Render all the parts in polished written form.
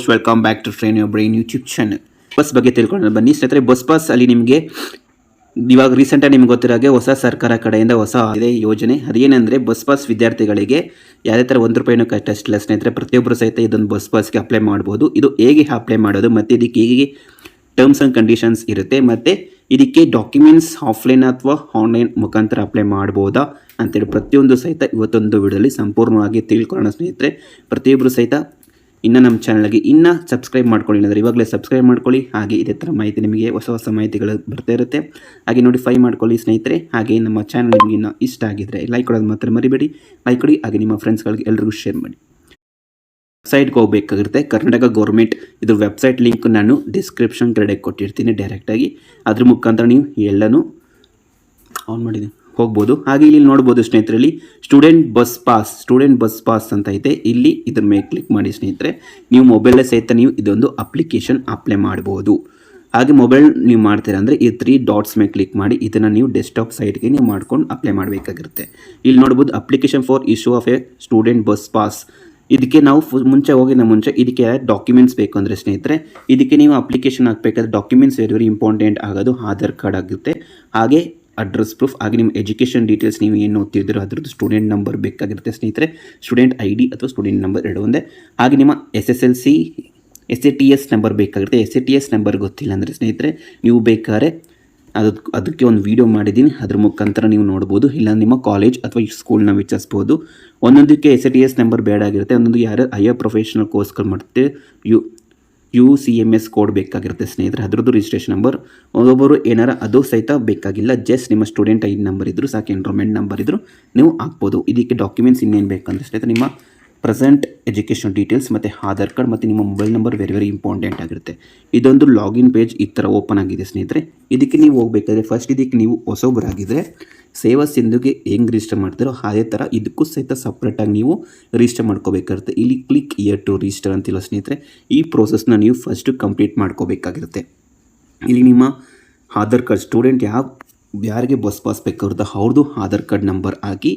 Most welcome back to train your brain YouTube channel. Bus ಬಗ್ಗೆ ತಿಳ್ಕೊಂಡು ಬನ್ನಿ ಸ್ನೇಹಿತರೆ. ಬಸ್ ಪಾಸ್ ಅಲ್ಲಿ ನಿಮಗೆ ಇವಾಗ ರೀಸೆಂಟಾಗಿ ನಿಮ್ಗೆ ಗೊತ್ತಿರೋಗೆ ಹೊಸ ಸರ್ಕಾರ ಕಡೆಯಿಂದ ಹೊಸ ಇದೆ ಯೋಜನೆ. ಅದೇನೆಂದರೆ ಬಸ್ ಪಾಸ್ ವಿದ್ಯಾರ್ಥಿಗಳಿಗೆ ಯಾವುದೇ ಥರ ₹1 ಕಟ್ಟಿಲ್ಲ ಸ್ನೇಹಿತರೆ. ಪ್ರತಿಯೊಬ್ಬರು ಸಹಿತ ಇದೊಂದು ಬಸ್ ಪಾಸ್ಗೆ ಅಪ್ಲೈ ಮಾಡ್ಬೋದು. ಇದು ಹೇಗೆ ಅಪ್ಲೈ ಮಾಡೋದು ಮತ್ತು ಇದಕ್ಕೆ ಹೇಗೆ ಟರ್ಮ್ಸ್ ಆ್ಯಂಡ್ ಕಂಡೀಷನ್ಸ್ ಇರುತ್ತೆ ಮತ್ತು ಇದಕ್ಕೆ ಡಾಕ್ಯುಮೆಂಟ್ಸ್ ಆಫ್ಲೈನ್ ಅಥವಾ ಆನ್ಲೈನ್ ಮುಖಾಂತರ ಅಪ್ಲೈ ಮಾಡ್ಬೋದಾ ಅಂತೇಳಿ ಪ್ರತಿಯೊಂದು ಸಹಿತ ಇವತ್ತೊಂದು ವಿಡಿಯೋಲಿ ಸಂಪೂರ್ಣವಾಗಿ ತಿಳ್ಕೊಳ್ಳೋಣ ಸ್ನೇಹಿತರೆ. ಪ್ರತಿಯೊಬ್ಬರು ಸಹಿತ ಇನ್ನು ನಮ್ಮ ಚಾನಲ್ಗೆ ಇನ್ನೂ ಸಬ್ಸ್ಕ್ರೈಬ್ ಮಾಡ್ಕೊಳ್ಳಿ ಅಂದರೆ ಇವಾಗಲೇ ಸಬ್ಸ್ಕ್ರೈಬ್ ಮಾಡ್ಕೊಳ್ಳಿ. ಹಾಗೆ ಇದೇ ಥರ ಮಾಹಿತಿ ನಿಮಗೆ ಹೊಸ ಹೊಸ ಮಾಹಿತಿಗಳು ಬರ್ತಾ ಇರುತ್ತೆ. ಹಾಗೆ ನೋಟಿಫೈ ಮಾಡ್ಕೊಳ್ಳಿ ಸ್ನೇಹಿತರೆ. ಹಾಗೆ ನಮ್ಮ ಚಾನಲ್ ನಿಮಗೆ ಇನ್ನೂ ಇಷ್ಟ ಆಗಿದ್ದರೆ ಲೈಕ್ ಕೊಡೋದು ಮಾತ್ರ ಮರಿಬೇಡಿ. ಲೈಕ್ ಕೊಡಿ, ಹಾಗೆ ನಿಮ್ಮ ಫ್ರೆಂಡ್ಸ್ಗಳಿಗೆ ಎಲ್ರಿಗೂ ಶೇರ್ ಮಾಡಿ. ವೆಬ್ಸೈಟ್ಗೆ ಹೋಗಬೇಕಾಗಿರುತ್ತೆ. ಕರ್ನಾಟಕ ಗೌರ್ಮೆಂಟ್ ಇದು ವೆಬ್ಸೈಟ್ ಲಿಂಕ್ ನಾನು ಡಿಸ್ಕ್ರಿಪ್ಷನ್ ಕೆಳಗೆ ಕೊಟ್ಟಿರ್ತೀನಿ ಡೈರೆಕ್ಟಾಗಿ. ಅದ್ರ ಮುಖಾಂತರ ನೀವು ಎಲ್ಲನೂ ಆನ್ ಮಾಡಿದ್ದೀನಿ ಹೋಗ್ಬೋದು. ಹಾಗೆ ಇಲ್ಲಿ ನೋಡ್ಬೋದು ಸ್ನೇಹಿತರಲ್ಲಿ ಸ್ಟೂಡೆಂಟ್ ಬಸ್ ಪಾಸ್ ಅಂತ ಐತೆ. ಇಲ್ಲಿ ಇದ್ರ ಮೇಲೆ ಕ್ಲಿಕ್ ಮಾಡಿ ಸ್ನೇಹಿತರೆ. ನೀವು ಮೊಬೈಲೇ ಸಹಿತ ನೀವು ಇದೊಂದು ಅಪ್ಲಿಕೇಶನ್ ಅಪ್ಲೈ ಮಾಡ್ಬೋದು. ಹಾಗೆ ಮೊಬೈಲ್ ನೀವು ಮಾಡ್ತೀರಾ ಅಂದರೆ ಈ 3 ಡಾಟ್ಸ್ ಮೇಲೆ ಕ್ಲಿಕ್ ಮಾಡಿ ಇದನ್ನು ನೀವು ಡೆಸ್ಕ್ಟಾಪ್ ಸೈಟ್ಗೆ ನೀವು ಮಾಡ್ಕೊಂಡು ಅಪ್ಲೈ ಮಾಡಬೇಕಾಗಿರುತ್ತೆ. ಇಲ್ಲಿ ನೋಡ್ಬೋದು application for issue of A student bus pass. ಇದಕ್ಕೆ ನಾವು ಮುಂಚೆ ಇದಕ್ಕೆ ಡಾಕ್ಯುಮೆಂಟ್ಸ್ ಬೇಕು ಅಂದರೆ ಸ್ನೇಹಿತರೆ, ಇದಕ್ಕೆ ನೀವು ಅಪ್ಲಿಕೇಶನ್ ಹಾಕಬೇಕಾದ್ರೆ ಡಾಕ್ಯುಮೆಂಟ್ಸ್ ವೆರಿ ಇಂಪಾರ್ಟೆಂಟ್ ಆಗೋದು ಆಧಾರ್ ಕಾರ್ಡ್ ಆಗುತ್ತೆ. ಹಾಗೆ ಅಡ್ರೆಸ್ ಪ್ರೂಫ್, ಹಾಗೆ ನಿಮ್ಮ ಎಜುಕೇಷನ್ ಡೀಟೇಲ್ಸ್ ನೀವು ಏನು ಓದ್ತಿದ್ದೀರೋ ಅದರದ್ದು ಸ್ಟೂಡೆಂಟ್ ನಂಬರ್ ಬೇಕಾಗಿರುತ್ತೆ ಸ್ನೇಹಿತರೆ. ಸ್ಟೂಡೆಂಟ್ ID ಅಥವಾ ಸ್ಟೂಡೆಂಟ್ ನಂಬರ್ ಎರಡು ಒಂದೇ. ಹಾಗೆ ನಿಮ್ಮ SSLC SATS ನಂಬರ್ ಬೇಕಾಗಿರುತ್ತೆ. SATS ನಂಬರ್ ಗೊತ್ತಿಲ್ಲ ಅಂದರೆ ಸ್ನೇಹಿತರೆ ನೀವು ಬೇಕಾದ್ರೆ ಅದಕ್ಕೆ ಒಂದು ವಿಡಿಯೋ ಮಾಡಿದ್ದೀನಿ, ಅದ್ರ ಮುಖಾಂತರ ನೀವು ನೋಡ್ಬೋದು. ಇಲ್ಲ ನಿಮ್ಮ ಕಾಲೇಜ್ ಅಥವಾ ಸ್ಕೂಲ್ನ ವಿಚಾರಿಸ್ಬೋದು. ಒಂದೊಂದಕ್ಕೆ SATS ನಂಬರ್ ಬೇಡ ಆಗಿರುತ್ತೆ. ಒಂದೊಂದು ಯಾರು ಹೈಯರ್ ಪ್ರೊಫೆಷನಲ್ ಕೋರ್ಸ್ಗಳು ಮಾಡ್ತೀವಿ UCMS ಕೋಡ್ ಬೇಕಾಗಿರುತ್ತೆ ಸ್ನೇಹಿತರೆ. ಅದರದ್ದು ರಿಜಿಸ್ಟ್ರೇಷನ್ ನಂಬರ್. ಒಬ್ಬೊಬ್ಬರು ಏನಾರ ಅದು ಸಹಿತ ಬೇಕಾಗಿಲ್ಲ, ಜಸ್ಟ್ ನಿಮ್ಮ ಸ್ಟೂಡೆಂಟ್ ID ನಂಬರ್ ಇದ್ದರೂ ಸಾಕು, ಎನ್ರೋಲ್ಮೆಂಟ್ ನಂಬರ್ ಇದ್ದರೂ ನೀವು ಹಾಕ್ಬೋದು. ಇದಕ್ಕೆ ಡಾಕ್ಯುಮೆಂಟ್ಸ್ ಇನ್ನೇನು ಬೇಕಂದ್ರೆ ಸ್ನೇಹಿತರೆ ನಿಮ್ಮ ಪ್ರೆಸೆಂಟ್ ಎಜುಕೇಷನ್ ಡೀಟೇಲ್ಸ್ ಮತ್ತು ಆಧಾರ್ ಕಾರ್ಡ್ ಮತ್ತು ನಿಮ್ಮ ಮೊಬೈಲ್ ನಂಬರ್ ವೆರಿ ಇಂಪಾರ್ಟೆಂಟ್ ಆಗಿರುತ್ತೆ. ಇದೊಂದು ಲಾಗಿನ್ ಪೇಜ್ ಈ ಥರ ಓಪನ್ ಆಗಿದೆ ಸ್ನೇಹಿತರೆ. ಇದಕ್ಕೆ ನೀವು ಹೋಗಬೇಕಾದ್ರೆ ಫಸ್ಟ್ ಇದಕ್ಕೆ ನೀವು ಹೊಸೊಬ್ಬರಾಗಿದ್ದರೆ ಸೇವಾ ಸಿಂಧುಗೆ ಹೆಂಗೆ ರಿಜಿಸ್ಟರ್ ಮಾಡ್ತೀರೋ ಅದೇ ಥರ ಇದಕ್ಕೂ ಸಹಿತ ಸಪ್ರೇಟಾಗಿ ನೀವು ರಿಜಿಸ್ಟರ್ ಮಾಡ್ಕೋಬೇಕಾಗುತ್ತೆ. ಇಲ್ಲಿ ಕ್ಲಿಕ್ ಇಯರ್ ಟು ರಿಜಿಸ್ಟರ್ ಅಂತಿಲ್ಲ ಸ್ನೇಹಿತರೆ. ಈ ಪ್ರೋಸೆಸ್ನ ನೀವು ಫಸ್ಟು ಕಂಪ್ಲೀಟ್ ಮಾಡ್ಕೋಬೇಕಾಗಿರುತ್ತೆ. ಇಲ್ಲಿ ನಿಮ್ಮ ಆಧಾರ್ ಕಾರ್ಡ್ ಸ್ಟೂಡೆಂಟ್ ಯಾರಿಗೆ ಬಸ್ ಪಾಸ್ ಬೇಕಾಗಿರುತ್ತೆ ಅವ್ರದ್ದು ಆಧಾರ್ ಕಾರ್ಡ್ ನಂಬರ್ ಹಾಕಿ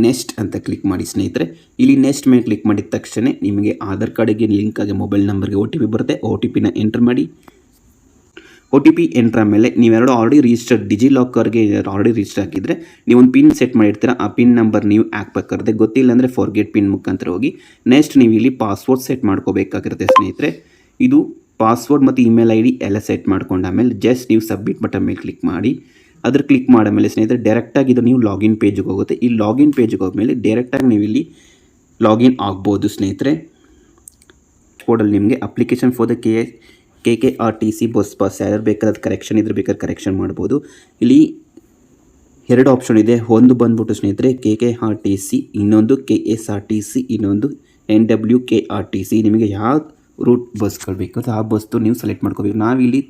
ನೆಕ್ಸ್ಟ್ ಅಂತ ಕ್ಲಿಕ್ ಮಾಡಿ ಸ್ನೇಹಿತರೆ. ಇಲ್ಲಿ ನೆಕ್ಸ್ಟ್ ಮೇಲೆ ಕ್ಲಿಕ್ ಮಾಡಿದ ತಕ್ಷಣ ನಿಮಗೆ ಆಧಾರ್ ಕಾರ್ಡಿಗೆ ಲಿಂಕ್ ಆಗಿ ಮೊಬೈಲ್ ನಂಬರ್ಗೆ OTP ಬರುತ್ತೆ. OTPನ ಎಂಟರ್ ಮಾಡಿ. OTP ಎಂಟ್ರ್ ಆದಮೇಲೆ ನೀವೆರಡು ಆಲ್ರೆಡಿ ರಿಜಿಸ್ಟರ್ ಡಿಜಿಲಾಕರ್ಗೆ ಆಲ್ರೆಡಿ ರಿಜಿಸ್ಟರ್ ಆಗಿದ್ದರೆ ನೀವೊಂದು ಪಿನ್ ಸೆಟ್ ಮಾಡಿರ್ತೀರ. ಆ ಪಿನ್ ನಂಬರ್ ನೀವು ಹಾಕ್ಬೇಕಾಗುತ್ತೆ. ಗೊತ್ತಿಲ್ಲ ಅಂದರೆ ಫಾರ್ಗೆಟ್ ಪಿನ್ ಮುಖಾಂತರ ಹೋಗಿ ನೆಕ್ಸ್ಟ್ ನೀವು ಇಲ್ಲಿ ಪಾಸ್ವರ್ಡ್ ಸೆಟ್ ಮಾಡ್ಕೋಬೇಕಾಗಿರುತ್ತೆ ಸ್ನೇಹಿತರೆ. ಇದು ಪಾಸ್ವರ್ಡ್ ಮತ್ತು ಇಮೇಲ್ ID ಎಲ್ಲ ಸೆಟ್ ಮಾಡ್ಕೊಂಡಾಮೇಲೆ ಜಸ್ಟ್ ನೀವು ಸಬ್ಮಿಟ್ ಬಟನ್ ಮೇಲೆ ಕ್ಲಿಕ್ ಮಾಡಿ. ಅದ್ರ ಕ್ಲಿಕ್ ಮಾಡಾಮೇಲೆ ಸ್ನೇಹಿತರೆ ಡೈರೆಕ್ಟಾಗಿ ಇದು ನೀವು ಲಾಗಿನ್ ಪೇಜಿಗೆ ಹೋಗುತ್ತೆ. ಈ ಲಾಗಿನ್ ಪೇಜಿಗೆ ಹೋದ್ಮೇಲೆ ಡೈರೆಕ್ಟಾಗಿ ನೀವು ಇಲ್ಲಿ ಲಾಗಿನ್ ಆಗ್ಬೋದು ಸ್ನೇಹಿತರೆ. ಕೋಡಲ್ಲಿ ನಿಮಗೆ application for the KKRTC bus pass ಯಾರು ಬೇಕಾದ್ರೆ ಕರೆಕ್ಷನ್ ಇದ್ರೆ ಬೇಕಾದ್ರೆ ಕರೆಕ್ಷನ್ ಮಾಡ್ಬೋದು. ಇಲ್ಲಿ 2 ಆಪ್ಷನ್ ಇದೆ. ಒಂದು ಬಂದ್ಬಿಟ್ಟು ಸ್ನೇಹಿತರೆ KKRTC, ಇನ್ನೊಂದು KSRTC, ಇನ್ನೊಂದು NWKRTC. ನಿಮಗೆ ಯಾವ ರೂಟ್ ಬಸ್ಗಳು ಬೇಕಾದ್ರೆ ಆ ಬಸ್ದು ನೀವು ಸೆಲೆಕ್ಟ್ ಮಾಡ್ಕೋಬೇಕು. ನಾವಿಲ್ಲಿ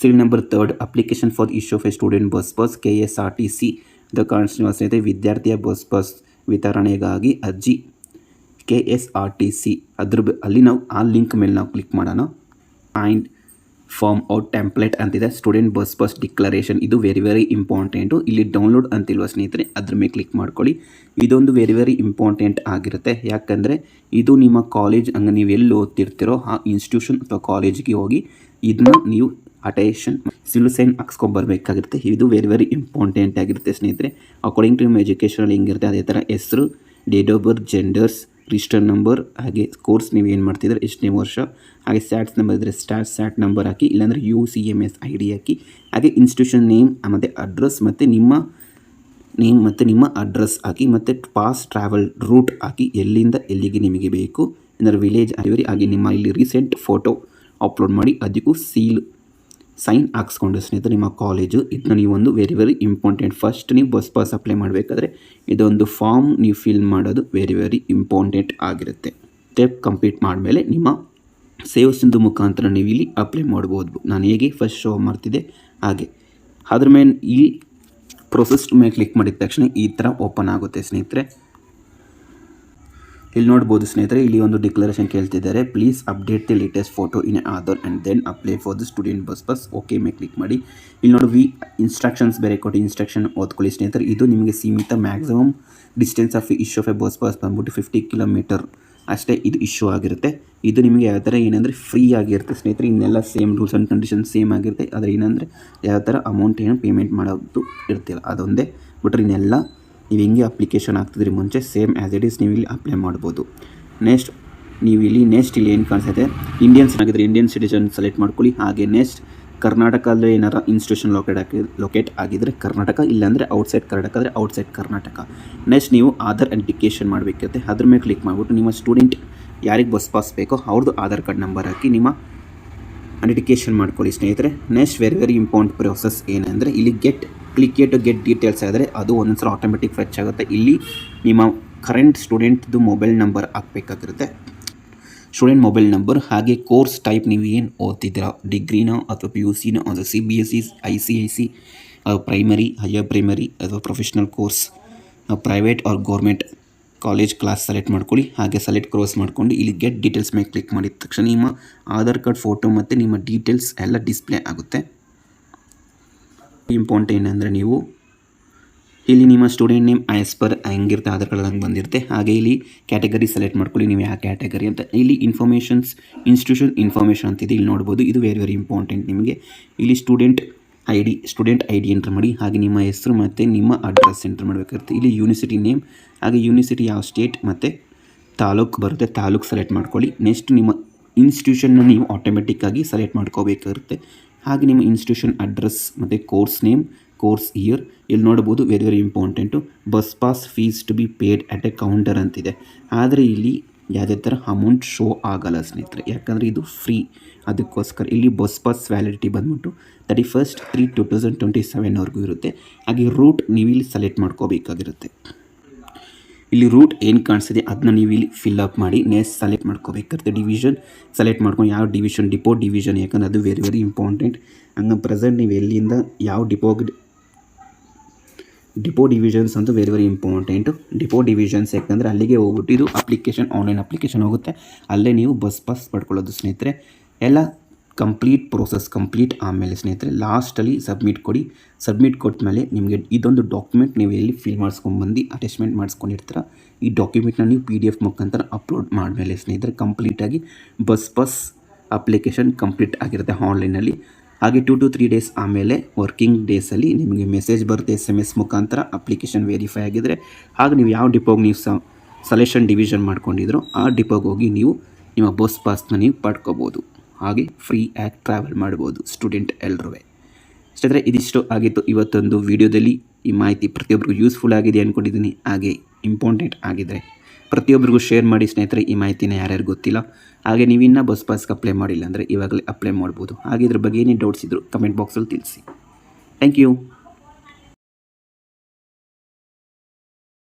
serial number 3 application for issue of A student bus pass KSRTC the constituency ಸ್ನೇಹಿತರೆ ವಿದ್ಯಾರ್ಥಿಯ ಬಸ್ ಪಾಸ್ ವಿತರಣೆಗಾಗಿ ಅರ್ಜಿ KSRTC. ಅಲ್ಲಿ ನಾವು ಆ ಲಿಂಕ್ ಮೇಲೆ ನಾವು ಕ್ಲಿಕ್ ಮಾಡೋಣ. ಆ್ಯಂಡ್ ಫಾರ್ಮ್ ಔಟ್ ಟೆಂಪ್ಲೇಟ್ ಅಂತಿದೆ. ಸ್ಟೂಡೆಂಟ್ ಬಸ್ ಪಾಸ್ ಡಿಕ್ಲರೇಷನ್ ಇದು ವೆರಿ ಇಂಪಾರ್ಟೆಂಟು. ಇಲ್ಲಿ ಡೌನ್ಲೋಡ್ ಅಂತಿಲ್ವ ಸ್ನೇಹಿತರೆ ಅದ್ರ ಮೇಲೆ ಕ್ಲಿಕ್ ಮಾಡ್ಕೊಳ್ಳಿ. ಇದೊಂದು ವೆರಿ ಇಂಪಾರ್ಟೆಂಟ್ ಆಗಿರುತ್ತೆ. ಯಾಕಂದರೆ ಇದು ನಿಮ್ಮ ಕಾಲೇಜ್ ಹಂಗೆ ನೀವು ಎಲ್ಲಿ ಓದ್ತಿರ್ತೀರೋ ಆ ಇನ್ಸ್ಟಿಟ್ಯೂಷನ್ ಅಥವಾ ಕಾಲೇಜಿಗೆ ಹೋಗಿ ಇದನ್ನ ನೀವು ಅಟೆನ್ಷನ್ ಸಿಲ್ ಸೈನ್ ಹಾಕ್ಸ್ಕೊಂಬರ್ಬೇಕಾಗಿರುತ್ತೆ. ಇದು ವೆರಿ ಇಂಪಾರ್ಟೆಂಟ್ ಆಗಿರುತ್ತೆ ಸ್ನೇಹಿತರೆ. ಅಕಾರ್ಡಿಂಗ್ ಟು ನಿಮ್ಮ ಎಜುಕೇಷನಲ್ಲಿ ಹೆಂಗಿರುತ್ತೆ ಅದೇ ಥರ ಹೆಸರು, date of birth, genders, register number, ಹಾಗೆ ಕೋರ್ಸ್ ನೀವು ಏನು ಮಾಡ್ತಿದ್ರೆ ಎಷ್ಟನೇ ವರ್ಷ, ಹಾಗೆ ಸ್ಯಾಟ್ಸ್ ನಂಬರ್ ಇದ್ದರೆ ಸ್ಯಾಟ್ ನಂಬರ್ ಹಾಕಿ, ಇಲ್ಲಾಂದರೆ UCMS ID ಹಾಕಿ, ಹಾಗೆ ಇನ್ಸ್ಟಿಟ್ಯೂಷನ್ ನೇಮ್ ಮತ್ತು ಅಡ್ರೆಸ್ ಮತ್ತು ನಿಮ್ಮ ಅಡ್ರೆಸ್ ಹಾಕಿ ಮತ್ತು ಪಾಸ್ ಟ್ರಾವೆಲ್ ರೂಟ್ ಹಾಕಿ ಎಲ್ಲಿಂದ ಎಲ್ಲಿಗೆ ನಿಮಗೆ ಬೇಕು ಏನಾದ್ರು ವಿಲೇಜ್ ಆಗಿರಿ. ಹಾಗೆ ನಿಮ್ಮ ಇಲ್ಲಿ ರೀಸೆಂಟ್ ಫೋಟೋ ಅಪ್ಲೋಡ್ ಮಾಡಿ ಅದಕ್ಕೂ ಸೈನ್ ಹಾಕ್ಸ್ಕೊಂಡು ಸ್ನೇಹಿತರೆ ನಿಮ್ಮ ಕಾಲೇಜು. ಇದನ್ನ ನೀವೊಂದು ವೆರಿ ಇಂಪಾರ್ಟೆಂಟ್. ಫಸ್ಟ್ ನೀವು ಬಸ್ ಪಾಸ್ ಅಪ್ಲೈ ಮಾಡಬೇಕಾದ್ರೆ ಇದೊಂದು ಫಾರ್ಮ್ ನೀವು ಫಿಲ್ ಮಾಡೋದು ವೆರಿ ಇಂಪಾರ್ಟೆಂಟ್ ಆಗಿರುತ್ತೆ. ಸ್ಟೆಪ್ ಕಂಪ್ಲೀಟ್ ಮಾಡಿದ್ಮೇಲೆ ನಿಮ್ಮ ಸೇವಾ ಸಿಂಧು ಮುಖಾಂತರ ನೀವು ಇಲ್ಲಿ ಅಪ್ಲೈ ಮಾಡ್ಬೋದು. ನಾನು ಹೇಗೆ ಫಸ್ಟ್ ಶೋ ಮಾಡ್ತಿದ್ದೆ ಹಾಗೆ. ಅದ್ರ ಮೇಲೆ ಈ ಪ್ರೊಸೆಸ್ ಮೇಲೆ ಕ್ಲಿಕ್ ಮಾಡಿದ ತಕ್ಷಣ ಈ ಥರ ಓಪನ್ ಆಗುತ್ತೆ ಸ್ನೇಹಿತರೆ. ಇಲ್ಲಿ ನೋಡ್ಬೋದು ಸ್ನೇಹಿತರೆ, ಇಲ್ಲಿ ಒಂದು ಡಿಕ್ಲರೇಷನ್ ಕೇಳ್ತಿದ್ದಾರೆ. Please update the latest photo in Aadhaar and then apply for the student bus pass. Okay ಮೇಲೆ ಕ್ಲಿಕ್ ಮಾಡಿ. ಇಲ್ಲಿ ನೋಡಿ ಇನ್ಸ್ಟ್ರಕ್ಷನ್ಸ್ ಬೇರೆ ಕೊಟ್ಟು ಇನ್ಸ್ಟ್ರಕ್ಷನ್ ಓದ್ಕೊಳ್ಳಿ ಸ್ನೇಹಿತರೆ. ಇದು ನಿಮಗೆ ಸೀಮಿತ maximum distance of issue of A bus pass ಬಂದ್ಬಿಟ್ಟು 50 ಕಿಲೋಮೀಟರ್ ಅಷ್ಟೇ ಇದು ಇಶ್ಯೂ ಆಗಿರುತ್ತೆ. ಇದು ನಿಮಗೆ ಯಾವ ಥರ ಏನಂದರೆ ಫ್ರೀ ಆಗಿರುತ್ತೆ ಸ್ನೇಹಿತರೆ. ಇನ್ನೆಲ್ಲ same rules and condition same ಆಗಿರುತ್ತೆ. ಆದರೆ ಏನಂದರೆ ಯಾವ ಥರ ಅಮೌಂಟ್ ಏನು ಪೇಮೆಂಟ್ ಮಾಡೋದು ಇರ್ತಿಲ್ಲ, ಅದೊಂದೇ ಬಿಟ್ಟರೆ ಇನ್ನೆಲ್ಲ ನೀವು ಹೆಂಗೆ ಅಪ್ಲಿಕೇಶನ್ ಹಾಕ್ತಿದ್ರಿ ಮುಂಚೆ ಸೇಮ್ ಆ್ಯಸ್ ಇಟ್ ಈಸ್ ನೀವು ಇಲ್ಲಿ ಅಪ್ಲೈ ಮಾಡ್ಬೋದು. ನೆಕ್ಸ್ಟ್ ಇಲ್ಲಿ ಏನು ಕಾಣಿಸುತ್ತೆ, ಇಂಡಿಯನ್ಸ್ ಆಗಿದ್ದರೆ ಇಂಡಿಯನ್ ಸಿಟಿಜನ್ ಸೆಲೆಕ್ಟ್ ಮಾಡ್ಕೊಳ್ಳಿ. ಹಾಗೆ ನೆಕ್ಸ್ಟ್ ಕರ್ನಾಟಕದಲ್ಲಿ ಏನಾರ ಇನ್ಸ್ಟಿಟ್ಯೂಷನ್ ಲೊಕೇಟ್ ಆಗಿದ್ದರೆ ಕರ್ನಾಟಕ, ಇಲ್ಲಾಂದರೆ ಔಟ್ಸೈಡ್ ಕರ್ನಾಟಕ ಆದರೆ ಔಟ್ಸೈಡ್ ಕರ್ನಾಟಕ. ನೆಕ್ಸ್ಟ್ ನೀವು ಆಧಾರ್ ಐಡೆಂಟಿಫಿಕೇಷನ್ ಮಾಡಬೇಕಿರುತ್ತೆ. ಅದ್ರ ಮೇಲೆ ಕ್ಲಿಕ್ ಮಾಡಿಬಿಟ್ಟು ನಿಮ್ಮ ಸ್ಟೂಡೆಂಟ್ ಯಾರಿಗೆ ಬಸ್ ಪಾಸ್ ಬೇಕೋ ಅವ್ರದ್ದು ಆಧಾರ್ ಕಾರ್ಡ್ ನಂಬರ್ ಹಾಕಿ ನಿಮ್ಮ ಐಡೆಂಟಿಫಿಕೇಷನ್ ಮಾಡ್ಕೊಳ್ಳಿ ಸ್ನೇಹಿತರೆ. ನೆಕ್ಸ್ಟ್ ವೆರಿ ಇಂಪಾರ್ಟೆಂಟ್ ಪ್ರೋಸೆಸ್ ಏನಂದರೆ ಇಲ್ಲಿ ಕ್ಲಿಕ್ ಟು ಗೆಟ್ ಡೀಟೇಲ್ಸ್ ಆದರೆ ಅದು ಒಂದೊಂದ್ಸಲ ಆಟೋಮೆಟಿಕ್ ಫೆಚ್ ಆಗುತ್ತೆ. ಇಲ್ಲಿ ನಿಮ್ಮ ಕರೆಂಟ್ ಸ್ಟೂಡೆಂಟ್ದು ಮೊಬೈಲ್ ನಂಬರ್ ಹಾಕಬೇಕಾಗಿರುತ್ತೆ, ಸ್ಟೂಡೆಂಟ್ ಮೊಬೈಲ್ ನಂಬರ್. ಹಾಗೆ ಕೋರ್ಸ್ ಟೈಪ್ ನೀವು ಏನು ಓದ್ತಿದ್ದೀರಾ, ಡಿಗ್ರಿನೋ ಅಥವಾ PUC ಅಥವಾ CBSE, ICIC, primary, higher primary ಅಥವಾ professional course, private or government college class select ಮಾಡ್ಕೊಳ್ಳಿ. ಹಾಗೆ ಸೆಲೆಕ್ಟ್ ಕ್ರೋಸ್ ಮಾಡ್ಕೊಂಡು ಇಲ್ಲಿ ಗೆಟ್ ಡೀಟೇಲ್ಸ್ ಮೇಲೆ ಕ್ಲಿಕ್ ಮಾಡಿದ ತಕ್ಷಣ ನಿಮ್ಮ ಆಧಾರ್ ಕಾರ್ಡ್ ಫೋಟೋ ಮತ್ತು ನಿಮ್ಮ ಡೀಟೇಲ್ಸ್ ಎಲ್ಲ ಡಿಸ್ಪ್ಲೇ ಆಗುತ್ತೆ. ಇಂಪಾರ್ಟೆಂಟ್ ಏನಂದರೆ ನೀವು ಇಲ್ಲಿ ನಿಮ್ಮ ಸ್ಟೂಡೆಂಟ್ ನೇಮ್ ಆ್ಯಸ್ ಪರ್ ಹೆಂಗಿರುತ್ತೆ ಆಧಾರ್ ಕಾರ್ಡ್ ಹಂಗೆ ಬಂದಿರುತ್ತೆ. ಹಾಗೆ ಇಲ್ಲಿ ಕ್ಯಾಟಗರಿ ಸೆಲೆಕ್ಟ್ ಮಾಡ್ಕೊಳ್ಳಿ, ನೀವು ಯಾವ ಕ್ಯಾಟಗರಿ ಅಂತ. ಇಲ್ಲಿ ಇನ್ಸ್ಟಿಟ್ಯೂಷನ್ ಇನ್ಫಾರ್ಮೇಷನ್ ಅಂತಿದೆ, ಇಲ್ಲಿ ನೋಡ್ಬೋದು. ಇದು ವೆರಿ ಇಂಪಾರ್ಟೆಂಟ್ ನಿಮಗೆ. ಇಲ್ಲಿ ಸ್ಟೂಡೆಂಟ್ ಐ ಡಿ ಎಂಟ್ರ್ ಮಾಡಿ. ಹಾಗೆ ನಿಮ್ಮ ಹೆಸರು ಮತ್ತು ನಿಮ್ಮ ಅಡ್ರೆಸ್ ಎಂಟ್ರ್ ಮಾಡಬೇಕಾಗುತ್ತೆ. ಇಲ್ಲಿ ಯೂನಿವರ್ಸಿಟಿ ನೇಮ್, ಹಾಗೆ ಯೂನಿವರ್ಸಿಟಿ ಯಾವ ಸ್ಟೇಟ್ ಮತ್ತು ತಾಲೂಕು ಬರುತ್ತೆ, ತಾಲೂಕು ಸೆಲೆಕ್ಟ್ ಮಾಡ್ಕೊಳ್ಳಿ. ನೆಕ್ಸ್ಟ್ ನಿಮ್ಮ ಇನ್ಸ್ಟಿಟ್ಯೂಷನ್ನ ನೀವು ಆಟೋಮೆಟಿಕ್ಕಾಗಿ ಸೆಲೆಕ್ಟ್ ಮಾಡ್ಕೋಬೇಕಾಗುತ್ತೆ. ಹಾಗೆ ನಿಮ್ಮ ಇನ್ಸ್ಟಿಟ್ಯೂಷನ್ ಅಡ್ರೆಸ್ ಮತ್ತು ಕೋರ್ಸ್ ನೇಮ್, ಕೋರ್ಸ್ ಇಯರ್. ಇಲ್ಲಿ ನೋಡ್ಬೋದು very important, bus pass fees two B paid at A counter ಅಂತಿದೆ. ಆದರೆ ಇಲ್ಲಿ ಯಾವುದೇ ಥರ ಅಮೌಂಟ್ ಶೋ ಆಗಲ್ಲ ಸ್ನೇಹಿತರೆ, ಯಾಕಂದರೆ ಇದು ಫ್ರೀ. ಅದಕ್ಕೋಸ್ಕರ ಇಲ್ಲಿ ಬಸ್ ಪಾಸ್ ವ್ಯಾಲಿಡಿಟಿ ಬಂದ್ಬಿಟ್ಟು 31/3/2027ವರೆಗೂ ಇರುತ್ತೆ. ಹಾಗೆ ರೂಟ್ ನೀವು ಇಲ್ಲಿ ಸೆಲೆಕ್ಟ್ ಮಾಡ್ಕೋಬೇಕಾಗಿರುತ್ತೆ. ಇಲ್ಲಿ ರೂಟ್ ಏನು ಕಾಣಿಸ್ತಿದೆ ಅದನ್ನ ನೀವು ಇಲ್ಲಿ ಫಿಲ್ ಅಪ್ ಮಾಡಿ ನೆಕ್ಸ್ಟ್ ಸೆಲೆಕ್ಟ್ ಮಾಡ್ಕೋಬೇಕಾಗುತ್ತೆ. ಡಿವಿಷನ್ ಸೆಲೆಕ್ಟ್ ಮಾಡ್ಕೊಂಡು ಯಾವ ಡಿವಿಷನ್, ಡಿಪೋ ಡಿವಿಷನ್, ಯಾಕಂದರೆ ಅದು ವೆರಿ ಇಂಪಾರ್ಟೆಂಟ್. ಹಂಗೆ ಪ್ರೆಸೆಂಟ್ ನೀವು ಎಲ್ಲಿಂದ ಯಾವ ಡಿಪೋ ಡಿವಿಷನ್ಸ್ ಅಂತೂ ವೆರಿ ಇಂಪಾರ್ಟೆಂಟು. ಡಿಪೋ ಡಿವಿಷನ್ಸ್ ಯಾಕಂದರೆ ಅಲ್ಲಿಗೆ ಹೋಗ್ಬಿಟ್ಟು ಇದು ಆನ್ಲೈನ್ ಅಪ್ಲಿಕೇಶನ್ ಹೋಗುತ್ತೆ, ಅಲ್ಲೇ ನೀವು ಬಸ್ ಪಾಸ್ ಪಡ್ಕೊಳ್ಳೋದು ಸ್ನೇಹಿತರೆ. ಎಲ್ಲ ಕಂಪ್ಲೀಟ್ ಆಮೇಲೆ ಸ್ನೇಹಿತರೆ ಲಾಸ್ಟಲ್ಲಿ ಸಬ್ಮಿಟ್ ಕೊಟ್ಟ ಮೇಲೆ ನಿಮಗೆ ಇದೊಂದು ಡಾಕ್ಯುಮೆಂಟ್ ನೀವು ಎಲ್ಲಿ ಫಿಲ್ ಮಾಡಿಸ್ಕೊಂಡ್ಬಂದು ಅಟ್ಯಾಚ್ಮೆಂಟ್ ಮಾಡಿಸ್ಕೊಂಡಿರ್ತೀರ. ಈ ಡಾಕ್ಯುಮೆಂಟ್ನ ನೀವು PDF ಮುಖಾಂತರ ಅಪ್ಲೋಡ್ ಮಾಡಿದ್ಮೇಲೆ ಸ್ನೇಹಿತರೆ ಕಂಪ್ಲೀಟಾಗಿ ಬಸ್ ಪಾಸ್ ಅಪ್ಲಿಕೇಶನ್ ಕಂಪ್ಲೀಟ್ ಆಗಿರುತ್ತೆ ಆನ್ಲೈನಲ್ಲಿ. ಹಾಗೆ 2 to 3 ಡೇಸ್ ಆಮೇಲೆ ವರ್ಕಿಂಗ್ ಡೇಸಲ್ಲಿ ನಿಮಗೆ ಮೆಸೇಜ್ ಬರುತ್ತೆ SMS ಮುಖಾಂತರ ಅಪ್ಲಿಕೇಶನ್ ವೆರಿಫೈ ಆಗಿದ್ದರೆ. ಹಾಗೆ ನೀವು ಯಾವ ಡಿಪೋಗೆ ನೀವು ಸೆಲೆಕ್ಷನ್ ಡಿವಿಷನ್ ಮಾಡ್ಕೊಂಡಿದ್ರು ಆ ಡಿಪೋಗೆ ಹೋಗಿ ನೀವು ನಿಮ್ಮ ಬಸ್ ಪಾಸ್ನ ನೀವು ಪಡ್ಕೋಬೋದು. ಹಾಗೆ ಫ್ರೀ ಆಗಿ ಟ್ರಾವೆಲ್ ಮಾಡ್ಬೋದು ಸ್ಟೂಡೆಂಟ್ ಎಲ್ಲರೂ. ಸ್ನೇಹಿತರೆ ಇದಿಷ್ಟು ಆಗಿತ್ತು ಇವತ್ತೊಂದು ವಿಡಿಯೋದಲ್ಲಿ. ಈ ಮಾಹಿತಿ ಪ್ರತಿಯೊಬ್ಬರಿಗೂ ಯೂಸ್ಫುಲ್ ಆಗಿದೆ ಅಂದ್ಕೊಂಡಿದ್ದೀನಿ. ಹಾಗೆ ಇಂಪಾರ್ಟೆಂಟ್ ಆಗಿದ್ದರೆ ಪ್ರತಿಯೊಬ್ಬರಿಗೂ ಶೇರ್ ಮಾಡಿ ಸ್ನೇಹಿತರೆ. ಈ ಮಾಹಿತಿನ ಯಾರ್ಯಾರು ಗೊತ್ತಿಲ್ಲ, ಹಾಗೆ ನೀವಿನ್ನೂ ಬಸ್ ಪಾಸ್ಗೆ ಅಪ್ಲೈ ಮಾಡಿಲ್ಲ ಅಂದರೆ ಇವಾಗಲೇ ಅಪ್ಲೈ ಮಾಡ್ಬೋದು. ಹಾಗೆ ಇದ್ರ ಬಗ್ಗೆ ಏನೇನು ಡೌಟ್ಸ್ ಇದ್ದರೂ ಕಮೆಂಟ್ ಬಾಕ್ಸಲ್ಲಿ ತಿಳಿಸಿ. Thank you.